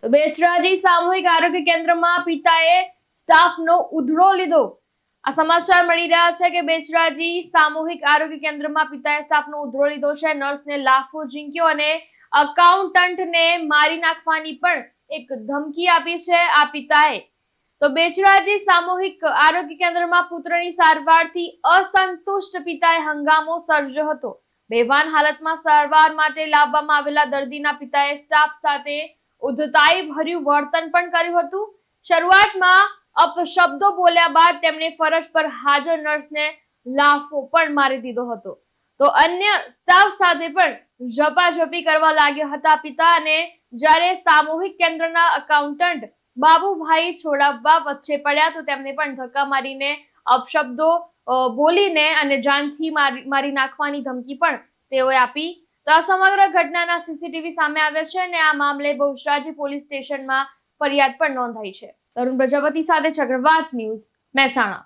તો બેચરાજી સામૂહિક આરોગ્ય કેન્દ્રમાં પિતાએ સ્ટાફનો ઉધડો લીધો। આ સમાચાર મળી રહ્યા છે કે બેચરાજી સામૂહિક આરોગ્ય કેન્દ્રમાં પિતાએ સ્ટાફનો ઉધડો લીધો છે। નર્સને લાફો ઝીંક્યો અને અકાઉન્ટન્ટને મારી નાખવાની પણ એક ધમકી આપી છે આ પિતાએ। તો બેચરાજી સામૂહિક આરોગ્ય કેન્દ્રમાં પુત્રની સારવારથી અસંતુષ્ટ પિતાએ હંગામો સર્જ્યો હતો। બેભાન હાલતમાં સારવાર માટે લાવવામાં આવેલા દર્દીના પિતાએ સ્ટાફ સાથે ઉદ્ધતાઈ ભર્યું વર્તન પણ કર્યું હતું। શરૂઆતમાં અપશબ્દો બોલ્યા બાદ તેમણે ફરજ પર હાજર નર્સને લાફો પણ મારી દીધો હતો। તો અન્ય સ્ટાફ સાથે પણ ઝપાઝપી કરવા લાગ્યા હતા પિતા। અને જ્યારે સામૂહિક કેન્દ્રના અકાઉન્ટન્ટ બાબુભાઈ છોડાવવા વચ્ચે પડ્યા તો તેમને પણ ધક્કા મારીને અપશબ્દો બોલીને અને જાનથી મારી નાખવાની ધમકી પણ તેઓએ આપી। તો આ સમગ્ર ઘટનાના સીસીટીવી સામે આવ્યા છે અને આ મામલે બહુચરાજી પોલીસ સ્ટેશનમાં ફરિયાદ પણ નોંધાઈ છે। તરુણ પ્રજાપતિ સાથે ચક્રવાત ન્યૂઝ, મહેસાણા।